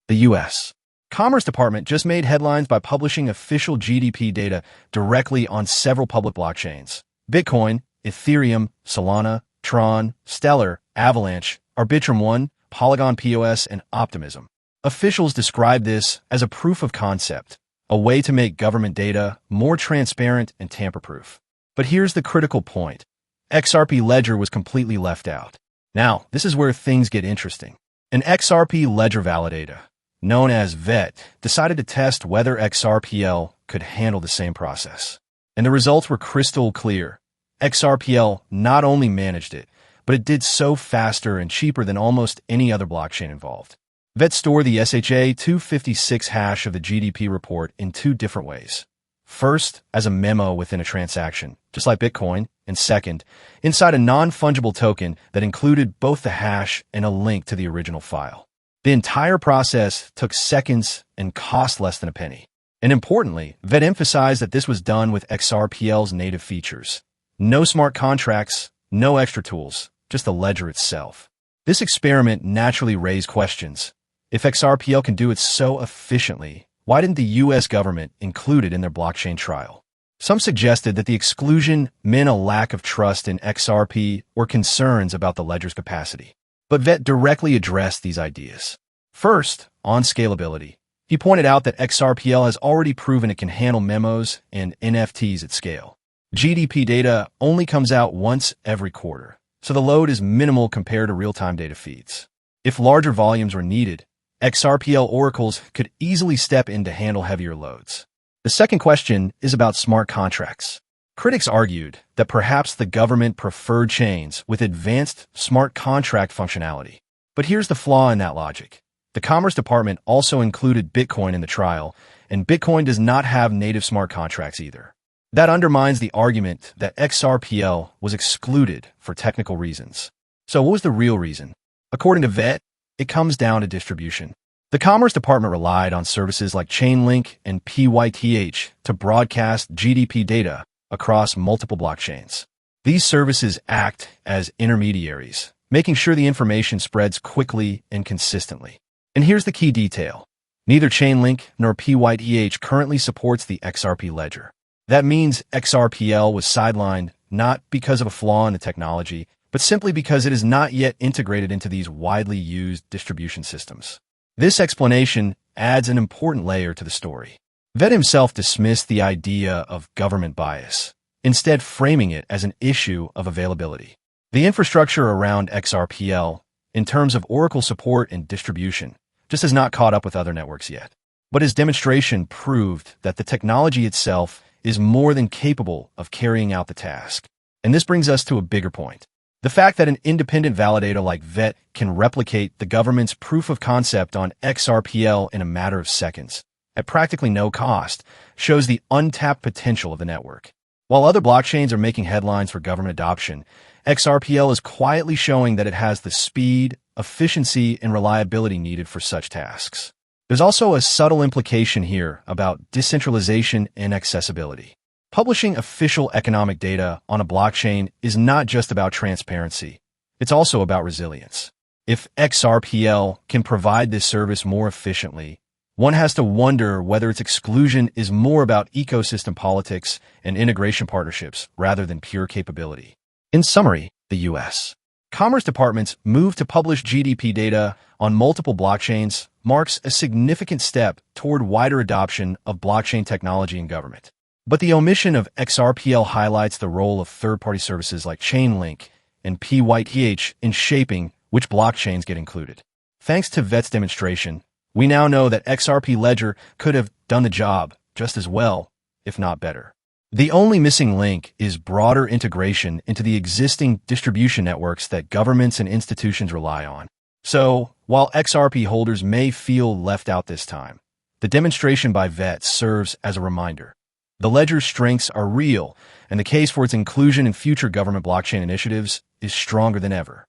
The U.S. Commerce Department just made headlines by publishing official GDP data directly on several public blockchains: Bitcoin, Ethereum, Solana, TRON, Stellar, Avalanche, Arbitrum One, Polygon PoS, and Optimism. Officials describe this as a proof of concept, a way to make government data more transparent and tamper-proof. But here's the critical point. XRP Ledger was completely left out. Now, this is where things get interesting. An XRP Ledger validator, known as VET, decided to test whether XRPL could handle the same process. And the results were crystal clear. XRPL not only managed it, but it did so faster and cheaper than almost any other blockchain involved. VET stored the SHA-256 hash of the GDP report in two different ways. First, as a memo within a transaction, just like Bitcoin, and second, inside a non-fungible token that included both the hash and a link to the original file. The entire process took seconds and cost less than a penny. And importantly, VET emphasized that this was done with XRPL's native features. No smart contracts, no extra tools, just the ledger itself. This experiment naturally raised questions. If XRPL can do it so efficiently, why didn't the U.S. government include it in their blockchain trial? Some suggested that the exclusion meant a lack of trust in XRP or concerns about the ledger's capacity. But VET directly addressed these ideas. First, on scalability. He pointed out that XRPL has already proven it can handle memos and NFTs at scale. GDP data only comes out once every quarter, so the load is minimal compared to real-time data feeds. If larger volumes were needed, XRPL oracles could easily step in to handle heavier loads. The second question is about smart contracts. Critics argued that perhaps the government preferred chains with advanced smart contract functionality. But here's the flaw in that logic. The Commerce Department also included Bitcoin in the trial, and Bitcoin does not have native smart contracts either. That undermines the argument that XRPL was excluded for technical reasons. So what was the real reason? According to VET, it comes down to distribution. The Commerce Department relied on services like Chainlink and PYTH to broadcast GDP data across multiple blockchains. These services act as intermediaries, making sure the information spreads quickly and consistently. And here's the key detail. Neither Chainlink nor PYTH currently supports the XRP Ledger. That means XRPL was sidelined not because of a flaw in the technology, but simply because it is not yet integrated into these widely used distribution systems. This explanation adds an important layer to the story. VET himself dismissed the idea of government bias, instead framing it as an issue of availability. The infrastructure around XRPL, in terms of Oracle support and distribution, just has not caught up with other networks yet. But his demonstration proved that the technology itself is more than capable of carrying out the task. And this brings us to a bigger point. The fact that an independent validator like VET can replicate the government's proof of concept on XRPL in a matter of seconds, at practically no cost, shows the untapped potential of the network. While other blockchains are making headlines for government adoption, XRPL is quietly showing that it has the speed, efficiency, and reliability needed for such tasks. There's also a subtle implication here about decentralization and accessibility. Publishing official economic data on a blockchain is not just about transparency. It's also about resilience. If XRPL can provide this service more efficiently, one has to wonder whether its exclusion is more about ecosystem politics and integration partnerships rather than pure capability. In summary, the U.S. Commerce Department's move to publish GDP data on multiple blockchains marks a significant step toward wider adoption of blockchain technology in government. But the omission of XRPL highlights the role of third-party services like Chainlink and PYTH in shaping which blockchains get included. Thanks to VET's demonstration, we now know that XRP Ledger could have done the job just as well, if not better. The only missing link is broader integration into the existing distribution networks that governments and institutions rely on. So, while XRP holders may feel left out this time, the demonstration by VET serves as a reminder. The ledger's strengths are real, and the case for its inclusion in future government blockchain initiatives is stronger than ever.